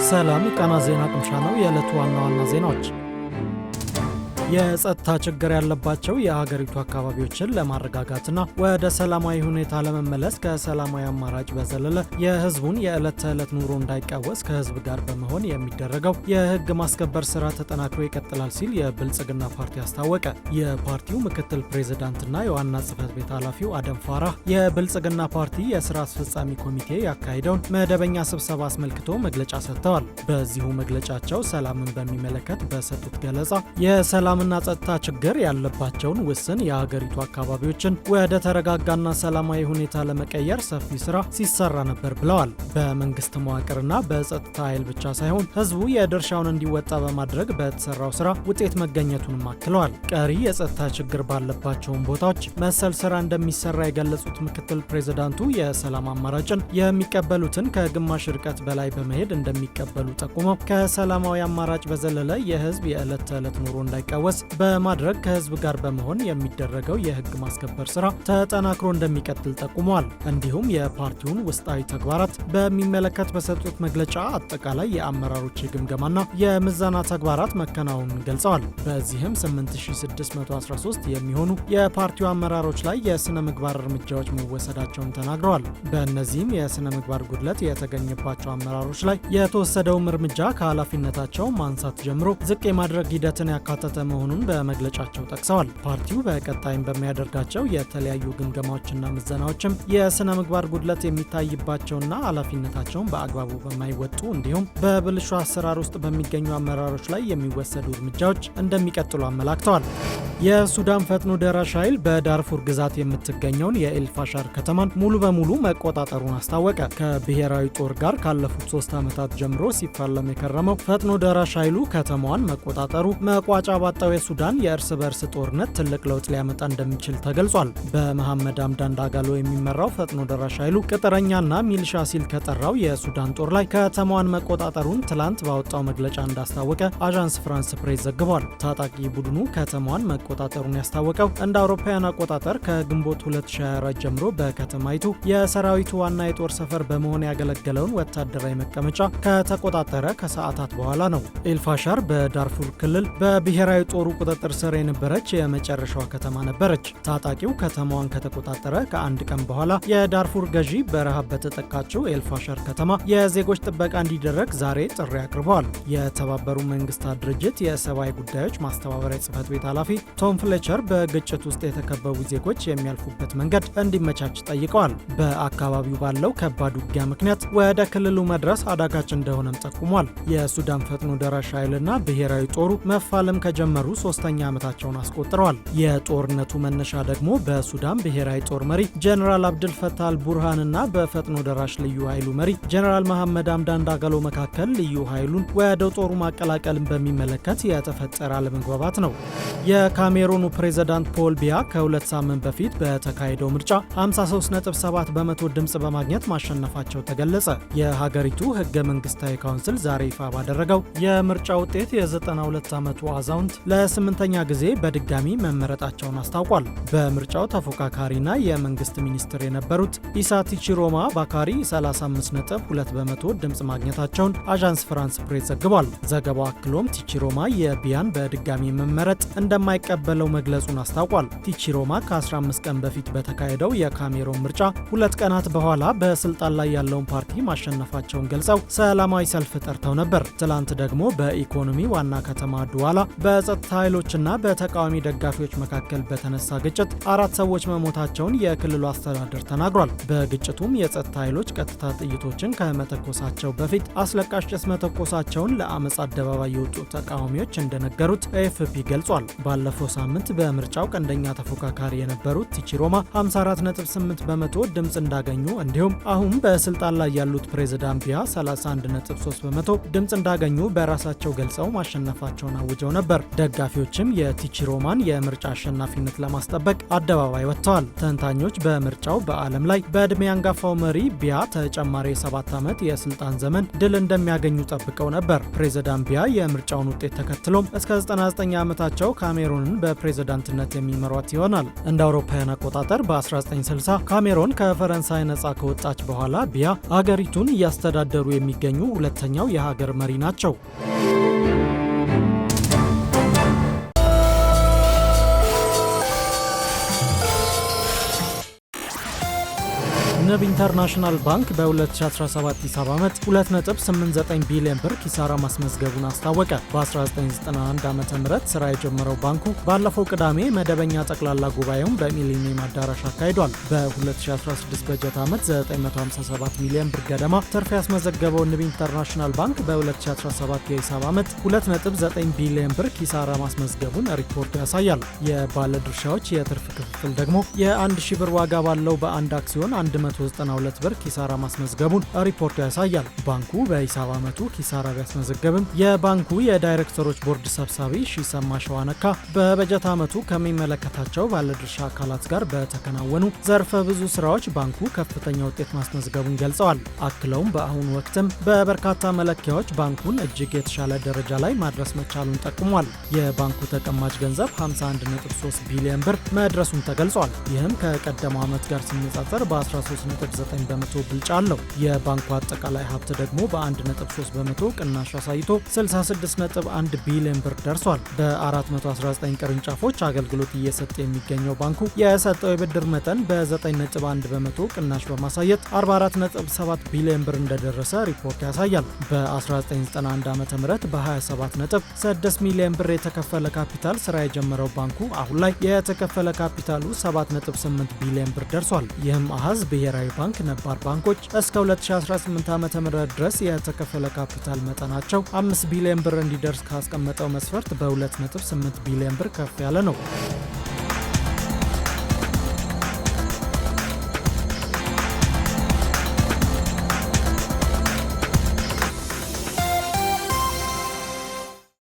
ሰላም ቃና ዜና ቅምሻ ነው። የዕለቱ ዋና ዜናዎች የጸጥታ ችግር ያለባቸው የሀገሪቱ አካባቢዎችን ለማረጋጋትና ወደ ሰላማዊ ሁኔታ ለመመለስ ከሰላማዊ አማራጭ በዘለለ የህዝቡን የዕለት ተዕለት ኑሮ እንዳይቃወስ ከህዝብ ጋር በመሆን የሚደረገው የህግ ማስከበር ስራ ተጠናክሮ ይቀጥላል ሲል የብልጽግና ፓርቲ አስታወቀ። የፓርቲው ምክትል ፕሬዝዳንትና የዋና ጽህፈት ቤት ኃላፊው አደም ፋራህ የብልጽግና ፓርቲ የስራ አስፈጻሚ ኮሚቴ ያካሄደውን መደበኛ ስብሰባ አስመልክቶ መግለጫ ሰጥተዋል። በዚሁ መግለጫቸው ሰላምን በሚመለከት በሰጡት ገለጻ የሰላምና ጸጥታ ችግር ያለባቸውን ውስን የሀገሪቱ አካባቢዎችን ወደ ተረጋጋና ሰላማዊ ሁኔታ ለመቀየር ሰፊ ስራ ሲሰራ ነበር ብለዋል። በመንግስት መዋቅርና በጸጥታ ኃይል ብቻ ሳይሆን ህዝቡ የድርሻውን እንዲወጣ በማድረግ በተሰራው ስራ ውጤት መገኘቱንም አክለዋል። ቀሪ የጸጥታ ችግር ባለባቸውን ቦታዎች መሰል ስራ እንደሚሰራ የገለጹት ምክትል ፕሬዝዳንቱ የሰላም አማራጭን የሚቀበሉትን ከግማሽ ርቀት በላይ በመሄድ እንደሚቀበሉ ጠቁመው ከሰላማዊ አማራጭ በዘለለ የህዝብ የዕለት ተዕለት ኑሮ እንዳይቃወስ በማድረግ ከህዝብ ጋር በመሆን የሚደረገው የህግ ማስከበር ስራ ተጠናክሮ እንደሚቀጥል ጠቁመዋል። እንዲሁም የፓርቲውን ውስጣዊ ተግባራት በሚመለከት በሰጡት መግለጫ አጠቃላይ የአመራሮች የግምገማና የምዘና ተግባራት መከናወኑን ገልጸዋል። በዚህም 8613 የሚሆኑ የፓርቲው አመራሮች ላይ የስነ ምግባር እርምጃዎች መወሰዳቸውን ተናግረዋል። በእነዚህም የስነ ምግባር ጉድለት የተገኘባቸው አመራሮች ላይ የተወሰደውም እርምጃ ከኃላፊነታቸው ማንሳት ጀምሮ ዝቅ የማድረግ ሂደትን ያካተተ መሆኑን በመግለጫቸው ጠቅሰዋል። ፓርቲው በቀጣይም በሚያደርጋቸው የተለያዩ ግምገማዎችና ምዘናዎችም የስነ ምግባር ጉድለት የሚታይባቸውና ኃላፊነታቸውን በአግባቡ በማይወጡ እንዲሁም በብልሹ አሰራር ውስጥ በሚገኙ አመራሮች ላይ የሚወሰዱ እርምጃዎች እንደሚቀጥሉ አመላክተዋል። የሱዳን ፈጥኖ ደራሽ ኃይል በዳርፉር ግዛት የምትገኘውን የኤልፋሻር ከተማን ሙሉ በሙሉ መቆጣጠሩን አስታወቀ። ከብሔራዊ ጦር ጋር ካለፉት 3 ዓመታት ጀምሮ ሲፋለም የከረመው ፈጥኖ ደራሽ ኃይሉ ከተማዋን መቆጣጠሩ መቋጫ ባጣው የሱዳን የእርስ በርስ ጦርነት ትልቅ ለውጥ ሊያመጣ እንደሚችል ተገልጿል። በመሐመድ ሐምዳን ዳጋሎ የሚመራው ፈጥኖ ደራሽ ኃይሉ ቅጥረኛና ሚሊሻ ሲል ከጠራው የሱዳን ጦር ላይ ከተማዋን መቆጣጠሩን ትላንት ባወጣው መግለጫ እንዳስታወቀ አዣንስ ፍራንስ ፕሬስ ዘግቧል። ታጣቂ ቡድኑ ከተማዋን መቆጣጠሩን ያስታወቀው እንደ አውሮፓውያን አቆጣጠር ከግንቦት 2024 ጀምሮ በከተማይቱ የሰራዊቱ ዋና የጦር ሰፈር በመሆን ያገለገለውን ወታደራዊ መቀመጫ ከተቆጣጠረ ከሰዓታት በኋላ ነው። ኤልፋሻር በዳርፉር ክልል በብሔራዊ ጦሩ ቁጥጥር ስር የነበረች የመጨረሻዋ ከተማ ነበረች። ታጣቂው ከተማዋን ከተቆጣጠረ ከአንድ ቀን በኋላ የዳርፉር ገዢ በረሃብ በተጠቃችው ኤልፋሻር ከተማ የዜጎች ጥበቃ እንዲደረግ ዛሬ ጥሪ አቅርበዋል። የተባበሩ መንግስታት ድርጅት የሰብአዊ ጉዳዮች ማስተባበሪያ ጽህፈት ቤት ኃላፊ ቶም ፍሌቸር በግጭት ውስጥ የተከበቡ ዜጎች የሚያልፉበት መንገድ እንዲመቻች ጠይቀዋል። በአካባቢው ባለው ከባድ ውጊያ ምክንያት ወደ ክልሉ መድረስ አዳጋች እንደሆነም ጠቁሟል። የሱዳን ፈጥኖ ደራሽ ኃይልና ብሔራዊ ጦሩ መፋለም ከጀመሩ 3ኛ ዓመታቸውን አስቆጥረዋል። የጦርነቱ መነሻ ደግሞ በሱዳን ብሔራዊ ጦር መሪ ጀነራል አብድል ፈታህ አልቡርሃንና በፈጥኖ ደራሽ ልዩ ኃይሉ መሪ ጀነራል መሐመድ ሐምዳን ዳጋሎ መካከል ልዩ ኃይሉን ወደ ጦሩ ማቀላቀልን በሚመለከት የተፈጠረ አለመግባባት ነው። የካሜሩኑ ፕሬዝዳንት ፖል ቢያ ከ2 ሳምንት በፊት በተካሄደው ምርጫ 53.7 በመቶ ድምፅ በማግኘት ማሸነፋቸው ተገለጸ። የሀገሪቱ ህገ መንግስታዊ ካውንስል ዛሬ ይፋ ባደረገው የምርጫ ውጤት የ92 ዓመቱ አዛውንት ለ8ኛ ጊዜ በድጋሚ መመረጣቸውን አስታውቋል። በምርጫው ተፎካካሪና የመንግስት ሚኒስትር የነበሩት ኢሳ ቲቺሮማ ባካሪ 35.2 በመቶ ድምፅ ማግኘታቸውን አዣንስ ፍራንስ ፕሬስ ዘግቧል። ዘገባው አክሎም ቲቺሮማ የቢያን በድጋሚ መመረጥ እንደማይቀበለው መግለጹን አስታውቋል። ቲቺሮማ ከ15 ቀን በፊት በተካሄደው የካሜሮን ምርጫ 2 ቀናት በኋላ በስልጣን ላይ ያለውን ፓርቲ ማሸነፋቸውን ገልጸው ሰላማዊ ሰልፍ ጠርተው ነበር። ትላንት ደግሞ በኢኮኖሚ ዋና ከተማ ዱዋላ በጸጥታ ኃይሎችና በተቃዋሚ ደጋፊዎች መካከል በተነሳ ግጭት 4 ሰዎች መሞታቸውን የክልሉ አስተዳደር ተናግሯል። በግጭቱም የጸጥታ ኃይሎች ቀጥታ ጥይቶችን ከመተኮሳቸው በፊት አስለቃሽ ጭስ መተኮሳቸውን ለአመፅ አደባባይ የወጡ ተቃዋሚዎች እንደነገሩት ኤኤፍፒ ገልጿል። ባለፈው ሳምንት በምርጫው ቀንደኛ ተፎካካሪ የነበሩት ቲቺሮማ 54.8 በመቶ ድምፅ እንዳገኙ እንዲሁም አሁን በስልጣን ላይ ያሉት ፕሬዝዳንት ቢያ 31.3 በመቶ ድምፅ እንዳገኙ በራሳቸው ገልጸው ማሸነፋቸውን አውጀው ነበር። ደጋፊዎችም የቲቺሮማን የምርጫ አሸናፊነት ለማስጠበቅ አደባባይ ወጥተዋል። ተንታኞች በምርጫው በዓለም ላይ በዕድሜ አንጋፋው መሪ ቢያ ተጨማሪ የ7 ዓመት የስልጣን ዘመን ድል እንደሚያገኙ ጠብቀው ነበር። ፕሬዝዳንት ቢያ የምርጫውን ውጤት ተከትሎም እስከ 99 ዓመታቸው ካሜሩንን በፕሬዝዳንትነት የሚመሯት ይሆናል። እንደ አውሮፓውያን አቆጣጠር በ1960 ካሜሮን ከፈረንሳይ ነጻ ከወጣች በኋላ ቢያ አገሪቱን እያስተዳደሩ የሚገኙ ሁለተኛው የሀገር መሪ ናቸው። ንብ ኢንተርናሽናል ባንክ በ2017 ሂሳብ ዓመት 2.89 ቢሊዮን ብር ኪሳራ ማስመዝገቡን አስታወቀ። በ1991 ዓ.ም ስራ የጀመረው ባንኩ ባለፈው ቅዳሜ መደበኛ ጠቅላላ ጉባኤውን በሚሊኒየም አዳራሽ አካሂዷል። በ2016 በጀት ዓመት 957 ሚሊዮን ብር ገደማ ትርፍ ያስመዘገበው ንብ ኢንተርናሽናል ባንክ በ2017 የሂሳብ ዓመት 2.9 ቢሊዮን ብር ኪሳራ ማስመዝገቡን ሪፖርቱ ያሳያል። የባለድርሻዎች የትርፍ ክፍፍል ደግሞ የ1000 ብር ዋጋ ባለው በአንድ አክሲዮን 192 ብር ኪሳራ ማስመዝገቡን ሪፖርቱ ያሳያል። ባንኩ በሂሳብ ዓመቱ ኪሳራ ቢያስመዘገብም የባንኩ የዳይሬክተሮች ቦርድ ሰብሳቢ ሺሰማ ሸዋነካ በበጀት ዓመቱ ከሚመለከታቸው ባለድርሻ አካላት ጋር በተከናወኑ ዘርፈ ብዙ ስራዎች ባንኩ ከፍተኛ ውጤት ማስመዝገቡን ገልጸዋል። አክለውም በአሁኑ ወቅትም በበርካታ መለኪያዎች ባንኩን እጅግ የተሻለ ደረጃ ላይ ማድረስ መቻሉን ጠቁሟል። የባንኩ ተቀማጭ ገንዘብ 51.3 ቢሊዮን ብር መድረሱን ተገልጿል። ይህም ከቀደመው ዓመት ጋር ሲነጻጸር በ13.9 በመቶ ብልጫ አለው። የባንኩ አጠቃላይ ሀብት ደግሞ በ1.3 በመቶ ቅናሽ አሳይቶ 66.1 ቢሊዮን ብር ደርሷል። በ419 ቅርንጫፎች አገልግሎት እየሰጠ የሚገኘው ባንኩ የሰጠው የብድር መጠን በ9.1 በመቶ ቅናሽ በማሳየት 44.7 ቢሊዮን ብር እንደደረሰ ሪፖርት ያሳያል። በ1991 ዓ.ም በ27.6 ሚሊዮን ብር የተከፈለ ካፒታል ስራ የጀመረው ባንኩ አሁን ላይ የተከፈለ ካፒታሉ 7.8 ቢሊዮን ብር ደርሷል። ይህም አሃዝ ብሔራዊ ባንክ ነባር ባንኮች እስከ 2018 ዓ.ም ድረስ የተከፈለ ካፒታል መጠናቸው 5 ቢሊዮን ብር እንዲደርስ ካስቀመጠው መስፈርት በ2.8 ቢሊዮን ብር ከፍ ያለ ነው።